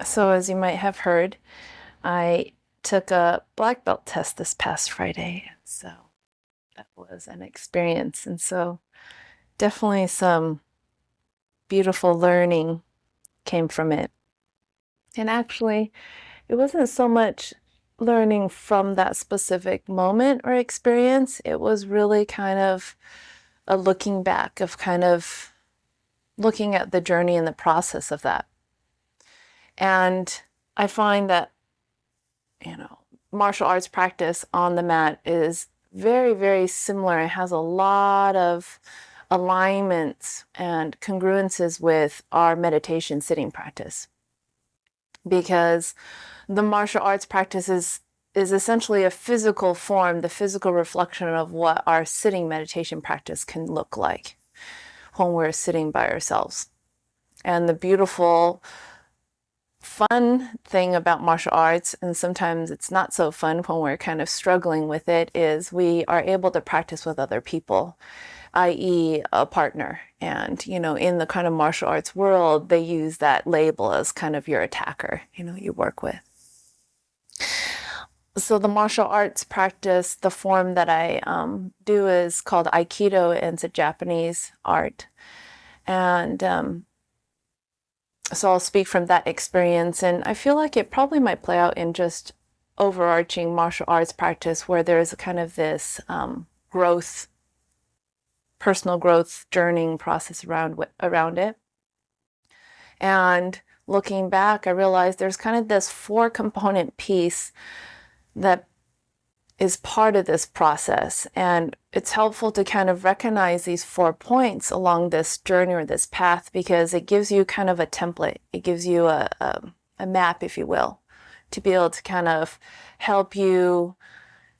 So as you might have heard, I took a black belt test this past Friday. So that was an experience. And so definitely some beautiful learning came from it. And actually, it wasn't so much learning from that specific moment or experience. It was really kind of a looking back of kind of looking at the journey and the process of that. And I find that, martial arts practice on the mat is very, very similar. It has a lot of alignments and congruences with our meditation sitting practice, because the martial arts practice is essentially a physical form, the physical reflection of what our sitting meditation practice can look like when we're sitting by ourselves. And the beautiful, fun thing about martial arts, and sometimes it's not so fun when we're kind of struggling with it, is we are able to practice with other people, i.e. a partner. And, in the kind of martial arts world, they use that label as kind of your attacker, you work with. So the martial arts practice, the form that I do is called Aikido, and it's a Japanese art. And so I'll speak from that experience, and I feel like it probably might play out in just overarching martial arts practice, where there's kind of this growth, personal growth, journeying process around it. And looking back, I realized there's kind of this 4-component piece that is part of this process. And it's helpful to kind of recognize these 4 points along this journey or this path, because it gives you kind of a template. It gives you a map, if you will, to be able to kind of help you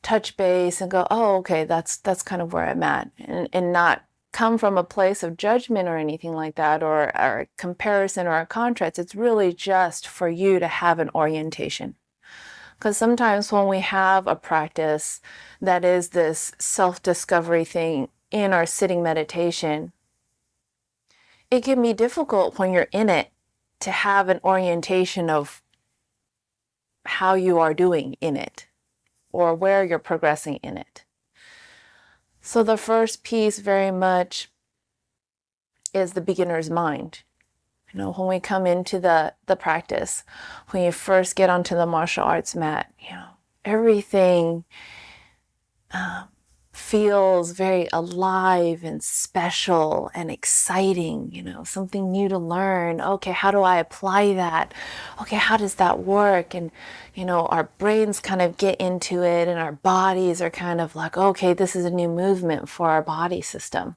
touch base and go, oh, okay, that's kind of where I'm at, and not come from a place of judgment or anything like that, or a comparison or a contrast. It's really just for you to have an orientation. Because sometimes when we have a practice that is this self-discovery thing in our sitting meditation, it can be difficult when you're in it to have an orientation of how you are doing in it or where you're progressing in it. So the first piece very much is the beginner's mind. When we come into the practice, when you first get onto the martial arts mat, everything feels very alive and special and exciting, something new to learn. Okay, how do I apply that? Okay, how does that work? And, our brains kind of get into it, and our bodies are kind of like, okay, this is a new movement for our body system.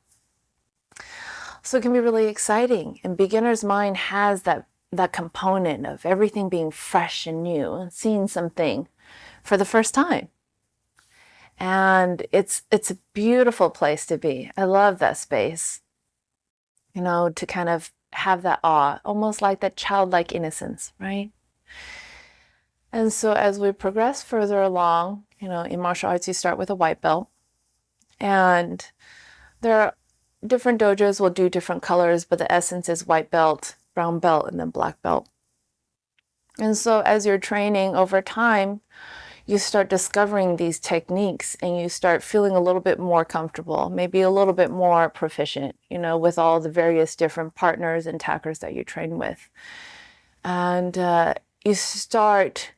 So it can be really exciting. And beginner's mind has that component of everything being fresh and new and seeing something for the first time. And it's a beautiful place to be. I love that space, to kind of have that awe, almost like that childlike innocence, right? And so as we progress further along, in martial arts, you start with a white belt. And there are different dojos will do different colors, but the essence is white belt, brown belt, and then black belt. And so as you're training over time, you start discovering these techniques, and you start feeling a little bit more comfortable, maybe a little bit more proficient, with all the various different partners and attackers that you train with. And you start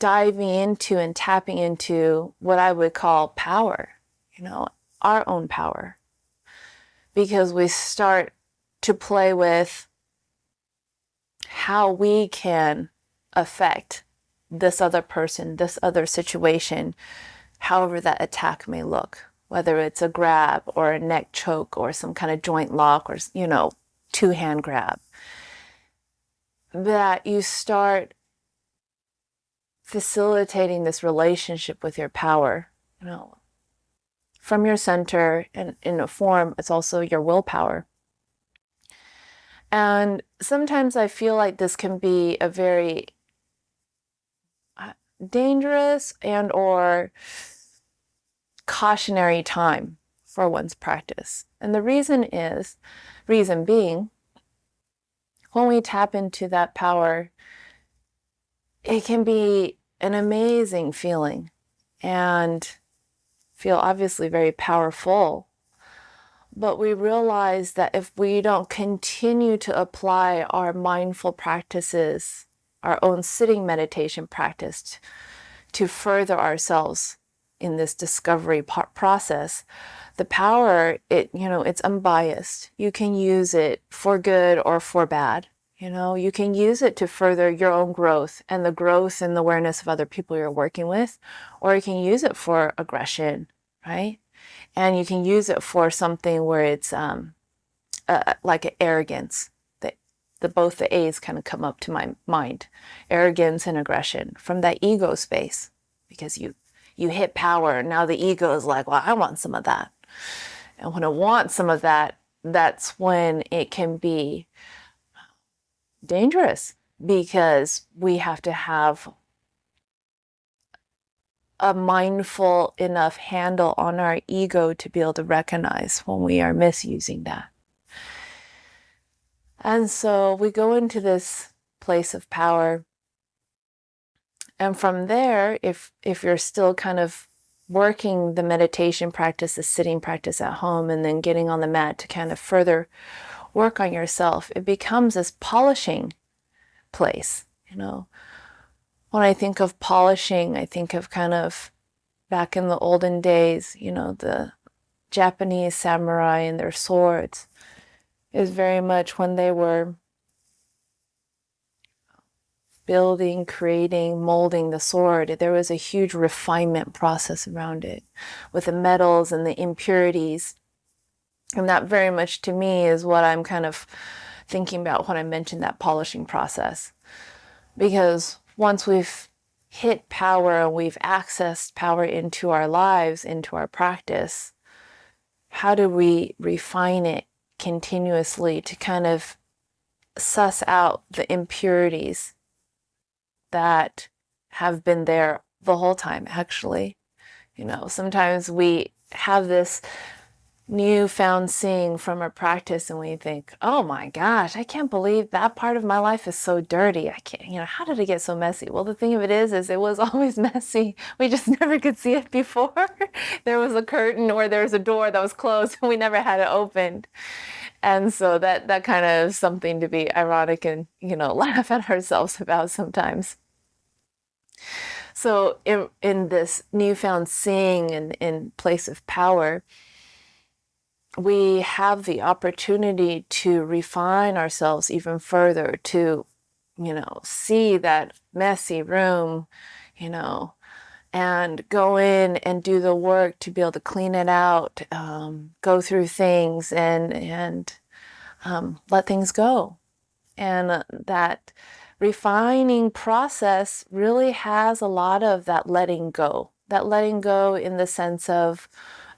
diving into and tapping into what I would call power, our own power. Because we start to play with how we can affect this other person, this other situation, however that attack may look, whether it's a grab or a neck choke or some kind of joint lock or, 2-hand grab. That you start facilitating this relationship with your power, from your center, and in a form, it's also your willpower. And sometimes I feel like this can be a very dangerous and or cautionary time for one's practice. And the reason being, when we tap into that power, it can be an amazing feeling and feel obviously very powerful. But we realize that if we don't continue to apply our mindful practices, our own sitting meditation practice to further ourselves in this discovery process, the power, it's unbiased. You can use it for good or for bad. You can use it to further your own growth and the growth and the awareness of other people you're working with, or you can use it for aggression, right? And you can use it for something where it's like an arrogance. Both the A's kind of come up to my mind. Arrogance and aggression from that ego space, because you hit power. Now the ego is like, well, I want some of that. And when it wants some of that, that's when it can be dangerous, because we have to have a mindful enough handle on our ego to be able to recognize when we are misusing that. And so we go into this place of power. And from there, if you're still kind of working the meditation practice, the sitting practice at home, and then getting on the mat to kind of further work on yourself, it becomes this polishing place. When I think of polishing, I think of kind of back in the olden days, the Japanese samurai and their swords is very much when they were building, creating, molding the sword, there was a huge refinement process around it with the metals and the impurities. And that very much to me is what I'm kind of thinking about when I mentioned that polishing process. Because once we've hit power and we've accessed power into our lives, into our practice, how do we refine it continuously to kind of suss out the impurities that have been there the whole time, actually? Sometimes we have this newfound seeing from a practice and we think, oh my gosh, I can't believe that part of my life is so dirty. I can't, how did it get so messy? Well, the thing of it is it was always messy. We just never could see it before. There was a curtain or there was a door that was closed and we never had it opened. And so that kind of something to be ironic and, laugh at ourselves about sometimes. So in this newfound seeing and in place of power, we have the opportunity to refine ourselves even further, to, see that messy room, and go in and do the work to be able to clean it out, go through things and let things go. And that refining process really has a lot of that letting go in the sense of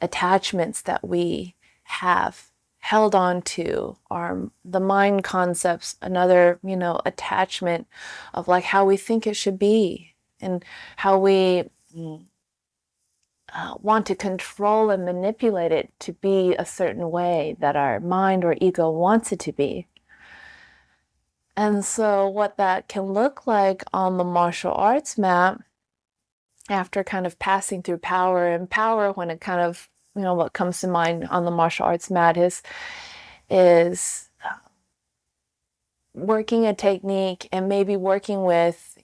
attachments that we have held on to, or the mind concepts, another, attachment of like how we think it should be and how we want to control and manipulate it to be a certain way that our mind or ego wants it to be. And so what that can look like on the martial arts mat, after kind of passing through power, and power, when it kind of, what comes to mind on the martial arts mat is working a technique and maybe working with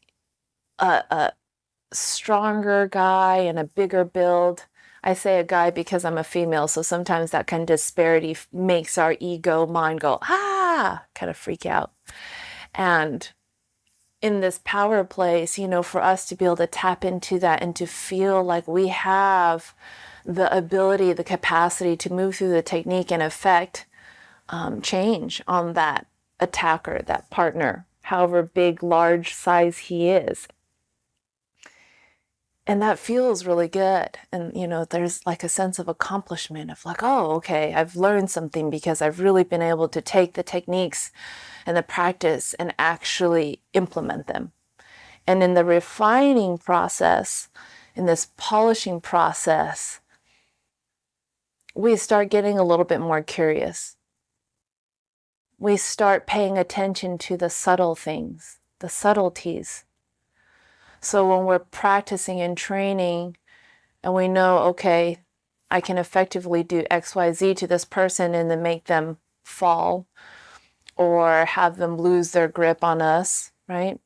a stronger guy and a bigger build. I say a guy because I'm a female, so sometimes that kind of disparity makes our ego mind go, kind of freak out. And in this power place, for us to be able to tap into that and to feel like we have the ability, the capacity to move through the technique and affect change on that attacker, that partner, however big, large size he is. And that feels really good. And, there's like a sense of accomplishment of like, oh, okay, I've learned something because I've really been able to take the techniques and the practice and actually implement them. And in the refining process, in this polishing process, we start getting a little bit more curious. we start paying attention to the subtle things, the subtleties. So when we're practicing and training and we know, okay, I can effectively do XYZ to this person and then make them fall or have them lose their grip on us, right?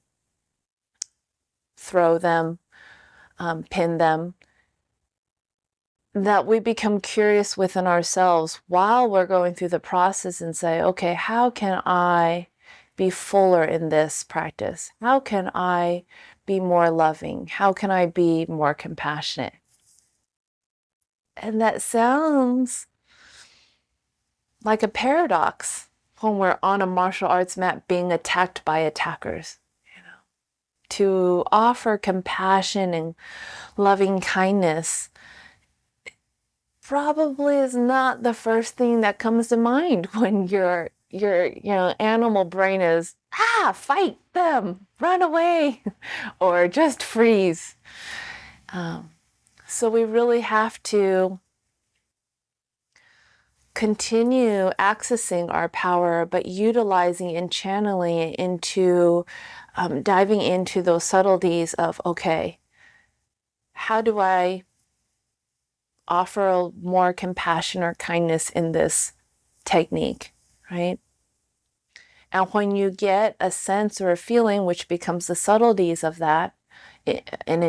Throw them, pin them, that we become curious within ourselves while we're going through the process and say, okay, how can I be fuller in this practice? How can I be more loving? How can I be more compassionate? And that sounds like a paradox when we're on a martial arts mat being attacked by attackers. To offer compassion and loving kindness probably is not the first thing that comes to mind when your animal brain is fight them, run away, or just freeze. So we really have to continue accessing our power, but utilizing and channeling it into diving into those subtleties of, okay, how do I offer more compassion or kindness in this technique, right? And when you get a sense or a feeling, which becomes the subtleties of that, an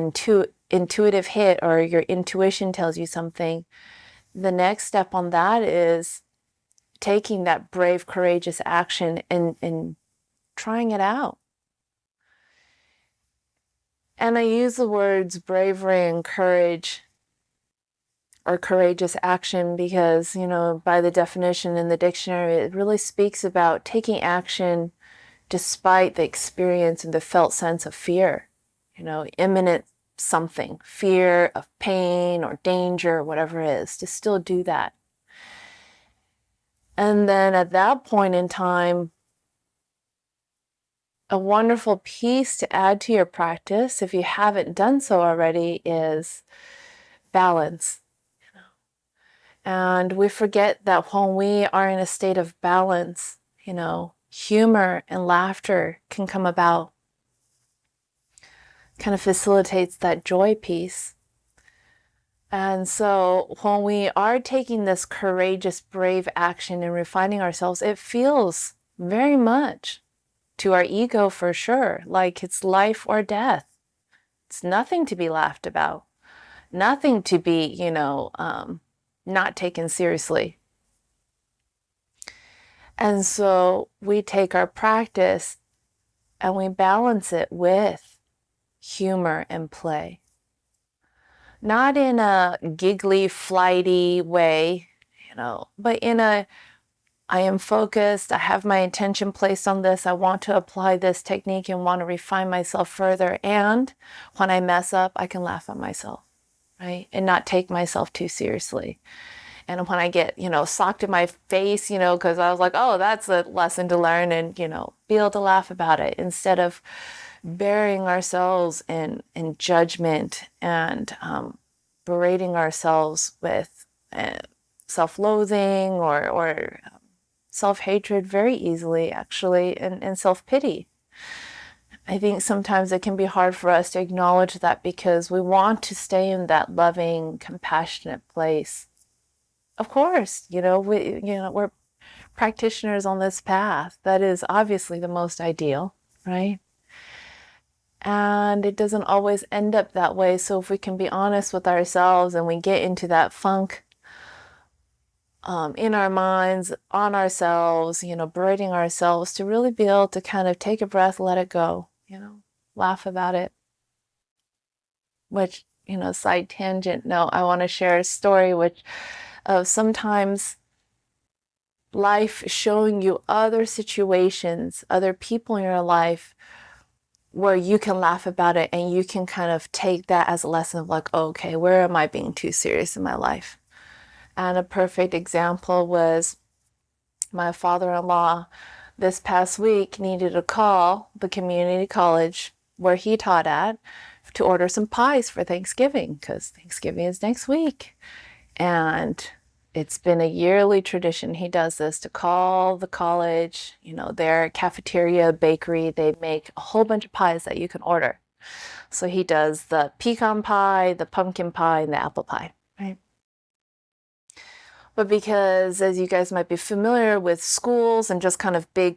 intuitive hit, or your intuition tells you something, the next step on that is taking that brave, courageous action and trying it out. And I use the words bravery and courage or courageous action because, by the definition in the dictionary, it really speaks about taking action despite the experience and the felt sense of fear, imminent something, fear of pain or danger, whatever it is, to still do that. And then at that point in time, a wonderful piece to add to your practice, if you haven't done so already, is balance. And we forget that when we are in a state of balance, humor and laughter can come about. Kind of facilitates that joy piece. And so when we are taking this courageous, brave action and refining ourselves, it feels very much to our ego, for sure, like it's life or death. It's nothing to be laughed about, nothing to be, not taken seriously. And so we take our practice and we balance it with humor and play. Not in a giggly, flighty way, but in a, I am focused, I have my attention placed on this, I want to apply this technique and want to refine myself further. And when I mess up, I can laugh at myself, right? And not take myself too seriously. And when I get, socked in my face, because I was like, oh, that's a lesson to learn, and, be able to laugh about it instead of burying ourselves in judgment and berating ourselves with self-loathing or self-hatred very easily, actually, and self-pity. I think sometimes it can be hard for us to acknowledge that because we want to stay in that loving, compassionate place. Of course, we're practitioners on this path. That is obviously the most ideal, right? And it doesn't always end up that way. So if we can be honest with ourselves and we get into that funk in our minds, on ourselves, berating ourselves, to really be able to kind of take a breath, let it go, laugh about it. Which, side tangent, no, I want to share a story of sometimes life showing you other situations, other people in your life where you can laugh about it and you can kind of take that as a lesson of like, oh, okay, where am I being too serious in my life? And a perfect example was my father-in-law this past week needed to call the community college where he taught at to order some pies for Thanksgiving because Thanksgiving is next week. And It's been a yearly tradition. He does this to call the college, their cafeteria, bakery. They make a whole bunch of pies that you can order. So he does the pecan pie, the pumpkin pie, and the apple pie, right? But because, as you guys might be familiar with schools and just kind of big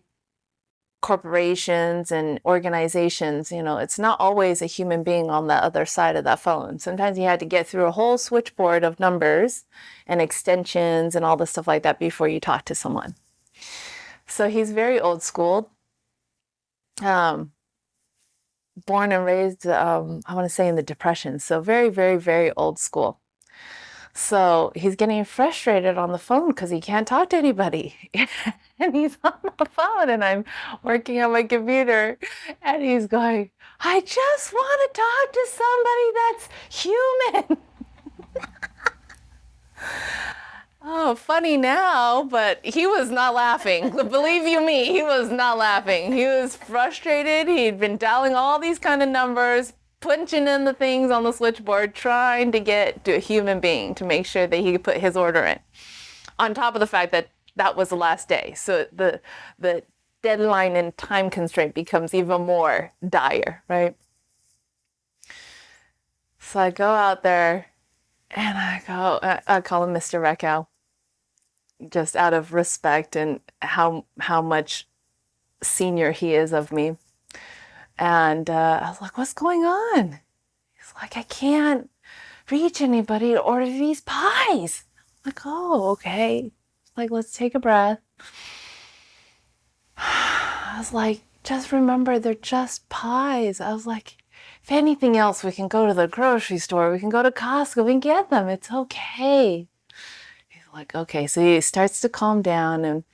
corporations and organizations, it's not always a human being on the other side of that phone. Sometimes you had to get through a whole switchboard of numbers and extensions and all the stuff like that before you talk to someone. So he's very old school. Born and raised, I want to say in the Depression. So very, very, very old school. So he's getting frustrated on the phone because he can't talk to anybody. And he's on the phone and I'm working on my computer and he's going, I just want to talk to somebody that's human. Oh, funny now, but he was not laughing. Believe you me, he was not laughing. He was frustrated. He'd been dialing all these kind of numbers, punching in the things on the switchboard, trying to get to a human being to make sure that he could put his order in. On top of the fact that that was the last day. So the deadline and time constraint becomes even more dire, right? So I go out there and I call him Mr. Reckow, just out of respect and how much senior he is of me. And I was like, what's going on? He's like, I can't reach anybody to order these pies. I'm like, oh, okay. Like, let's take a breath. I was like, just remember, they're just pies. I was like, if anything else, we can go to the grocery store. We can go to Costco. We can get them. It's okay. He's like, okay. So he starts to calm down and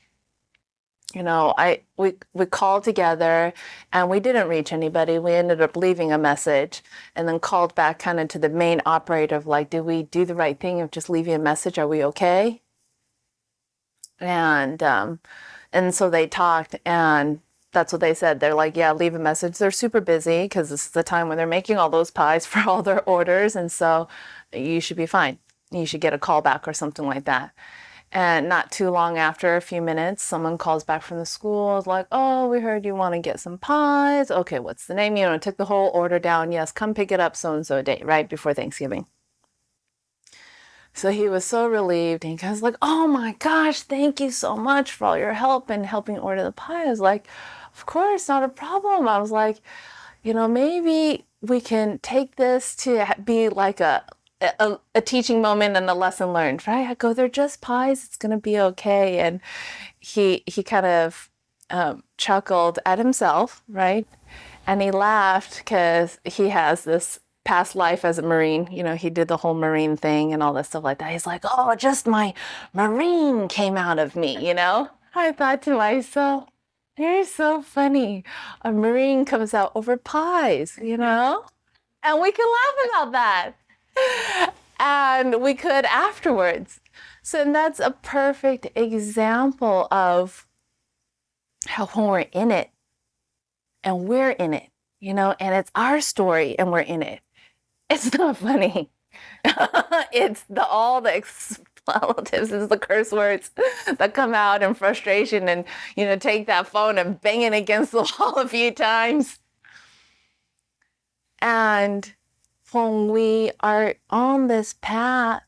we called together and we didn't reach anybody. We ended up leaving a message and then called back kind of to the main operator of like, did we do the right thing of just leaving a message? Are we okay? And so they talked and that's what they said. They're like, yeah, leave a message. They're super busy because this is the time when they're making all those pies for all their orders. And so you should be fine. You should get a call back or something like that. And not too long after, a few minutes, someone calls back from the school, like, oh, we heard you want to get some pies. Okay, what's the name? Took the whole order down. Yes, come pick it up so-and-so date, right before Thanksgiving. So he was so relieved. And he was like, oh my gosh, thank you so much for all your help in helping order the pie. I was like, of course, not a problem. I was like, maybe we can take this to be like a teaching moment and a lesson learned, right? I go, they're just pies. It's going to be okay. And he kind of chuckled at himself, right? And he laughed because he has this past life as a Marine. He did the whole Marine thing and all this stuff like that. He's like, oh, just my Marine came out of me, I thought to myself, you're so funny. A Marine comes out over pies, And we can laugh about that. And we could afterwards. So that's a perfect example of how when we're in it and we're in it, and it's our story and we're in it, it's not funny. It's all the expletives, it's the curse words that come out in frustration and, take that phone and bang it against the wall a few times. And when we are on this path,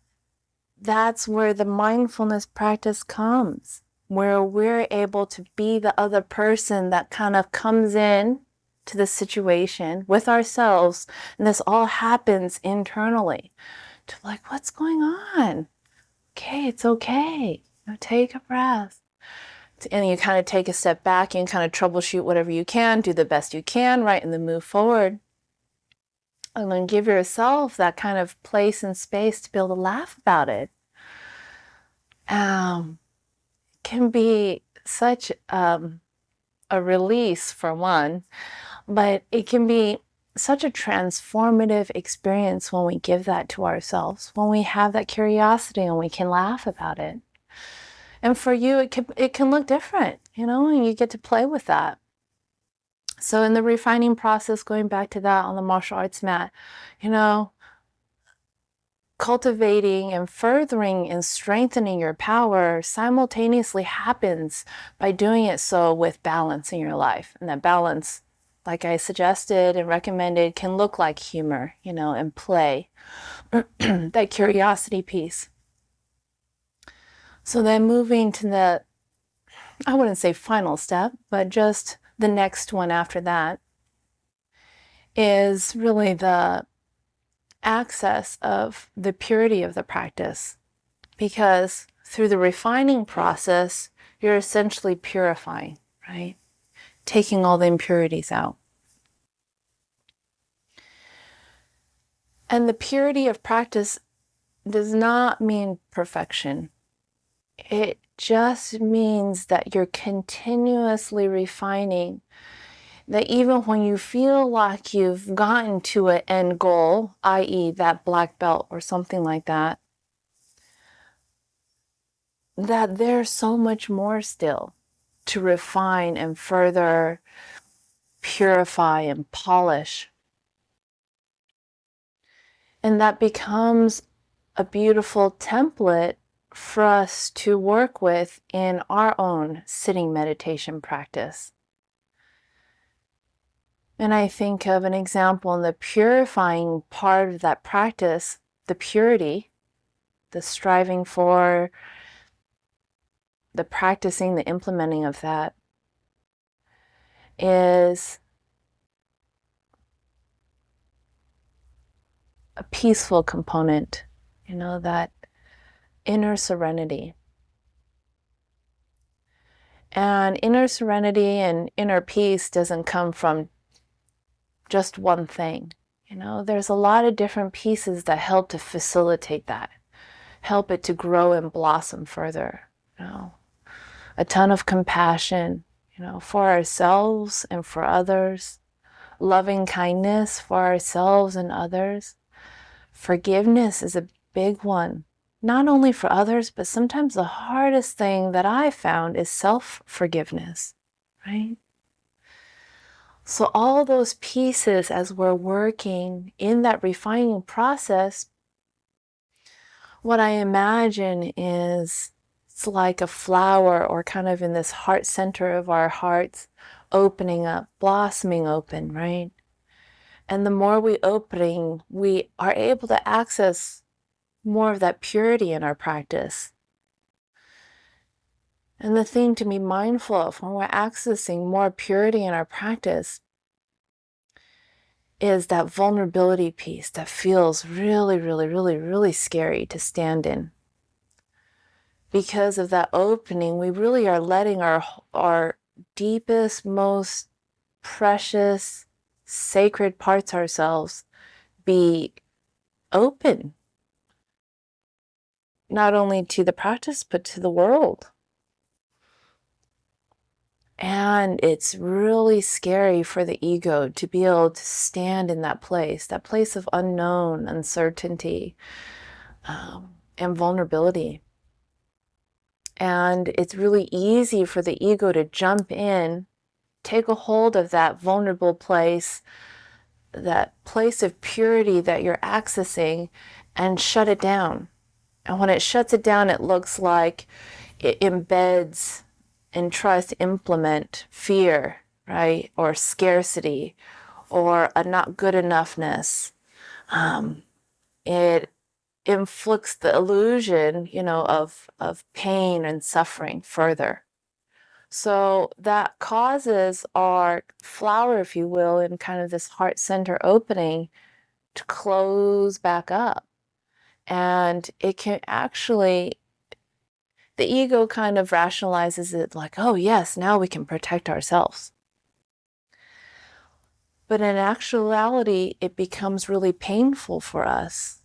that's where the mindfulness practice comes, where we're able to be the other person that kind of comes in to the situation with ourselves. And this all happens internally to like, what's going on? Okay, it's okay. Take a breath. And you kind of take a step back and kind of troubleshoot whatever you can, do the best you can, right? And then move forward. And then give yourself that kind of place and space to be able to laugh about it. Can be such a release for one, but it can be such a transformative experience when we give that to ourselves, when we have that curiosity and we can laugh about it. And for you, it can look different, and you get to play with that. So in the refining process, going back to that on the martial arts mat, cultivating and furthering and strengthening your power simultaneously happens by doing it so with balance in your life. And that balance, like I suggested and recommended, can look like humor, and play, that curiosity piece. So then moving to the, I wouldn't say final step, but just the next one after that is really the access of the purity of the practice. Because through the refining process, you're essentially purifying, right? Taking all the impurities out. And the purity of practice does not mean perfection. It just means that you're continuously refining, that even when you feel like you've gotten to an end goal, i.e. that black belt or something like that, that there's so much more still to refine and further purify and polish. And that becomes a beautiful template for us to work with in our own sitting meditation practice. And I think of an example in the purifying part of that practice, the purity, the striving for, the practicing, the implementing of that is a peaceful component, that inner serenity. And inner serenity and inner peace doesn't come from just one thing. There's a lot of different pieces that help to facilitate that, help it to grow and blossom further. A ton of compassion, for ourselves and for others, loving kindness for ourselves and others. Forgiveness is a big one, not only for others, but sometimes the hardest thing that I found is self-forgiveness, right? So all those pieces, as we're working in that refining process, what I imagine is it's like a flower, or kind of in this heart center of our hearts, opening up, blossoming open, right? And the more we opening, we are able to access more of that purity in our practice. And the thing to be mindful of when we're accessing more purity in our practice is that vulnerability piece that feels really, really, really, really scary to stand in. Because of that opening, we really are letting our deepest, most precious, sacred parts of ourselves be open, not only to the practice, but to the world. And it's really scary for the ego to be able to stand in that place of unknown, uncertainty, and vulnerability. And it's really easy for the ego to jump in, take a hold of that vulnerable place, that place of purity that you're accessing, and shut it down. And when it shuts it down, it looks like it embeds and tries to implement fear, right? Or scarcity, or a not good enoughness. It inflicts the illusion, of pain and suffering further. So that causes our flower, if you will, in kind of this heart center opening to close back up. And it can actually, the ego kind of rationalizes it like, oh yes, now we can protect ourselves. But in actuality, it becomes really painful for us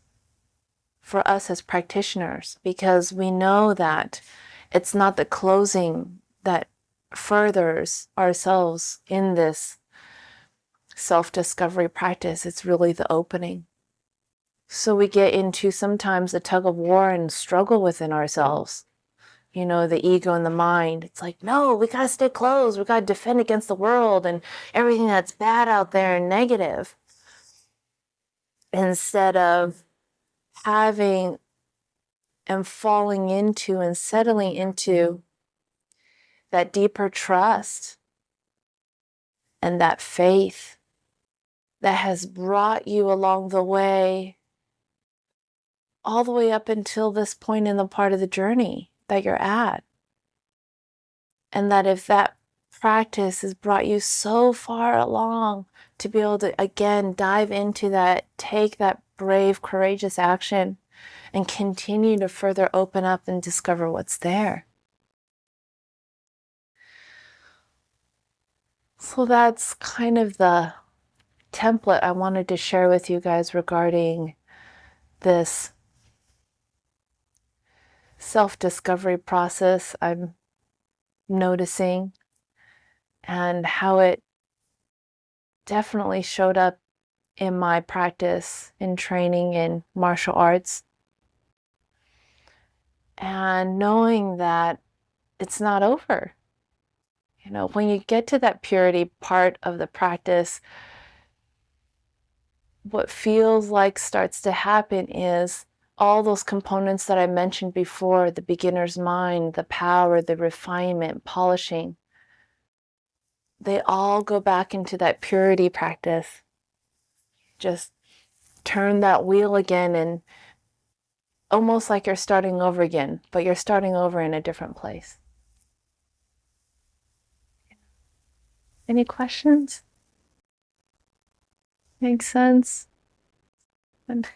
as practitioners, because we know that it's not the closing that furthers ourselves in this self-discovery practice. It's really the opening. So we get into sometimes a tug of war and struggle within ourselves. The ego and the mind. It's like, no, we gotta stay closed. We gotta defend against the world and everything that's bad out there and negative. Instead of having and falling into and settling into that deeper trust and that faith that has brought you along the way, all the way up until this point in the part of the journey that you're at. And that if that practice has brought you so far along to be able to, again, dive into that, take that brave, courageous action and continue to further open up and discover what's there. So that's kind of the template I wanted to share with you guys regarding this self-discovery process I'm noticing and how it definitely showed up in my practice in training in martial arts. And knowing that it's not over. You know, when you get to that purity part of the practice, what feels like starts to happen is all those components that I mentioned before, the beginner's mind, the power, the refinement, polishing, they all go back into that purity practice. Just turn that wheel again and almost like you're starting over again, but you're starting over in a different place. Any questions? Makes sense? Okay.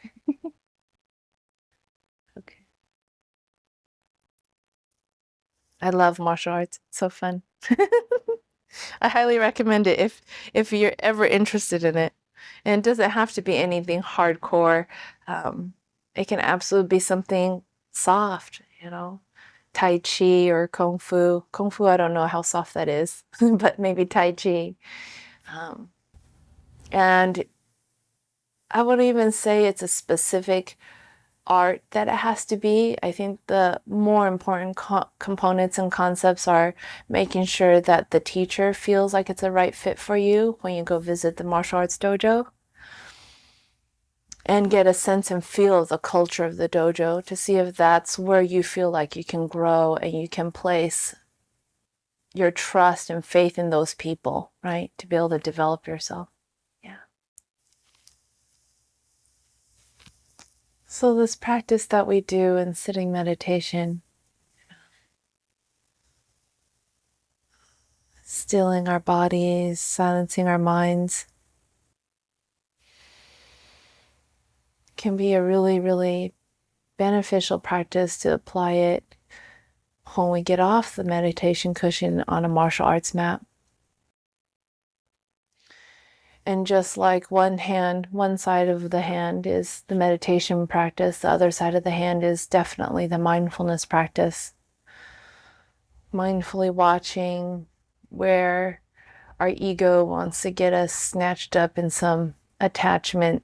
I love martial arts. It's so fun. I highly recommend it if you're ever interested in it. And it doesn't have to be anything hardcore. It can absolutely be something soft, you know, Tai Chi or Kung Fu. Kung Fu, I don't know how soft that is, but maybe Tai Chi. And I would even say it's a specific art that it has to be. I think the more important components and concepts are making sure that the teacher feels like it's a right fit for you when you go visit the martial arts dojo, and get a sense and feel of the culture of the dojo to see if that's where you feel like you can grow and you can place your trust and faith in those people, right? To be able to develop yourself. Yeah. So this practice that we do in sitting meditation, stilling our bodies, silencing our minds, can be a really, really beneficial practice to apply it when we get off the meditation cushion on a martial arts mat. And just like one side of the hand is the meditation practice, the other side of the hand is definitely the mindfulness practice. Mindfully watching where our ego wants to get us snatched up in some attachment,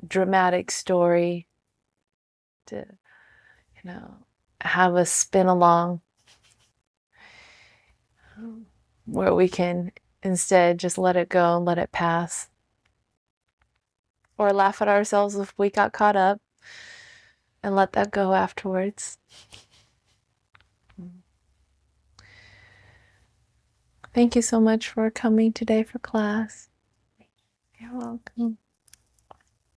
dramatic story to, have us spin along, where we can instead just let it go and let it pass. Or laugh at ourselves if we got caught up and let that go afterwards. Thank you so much for coming today for class. You're welcome.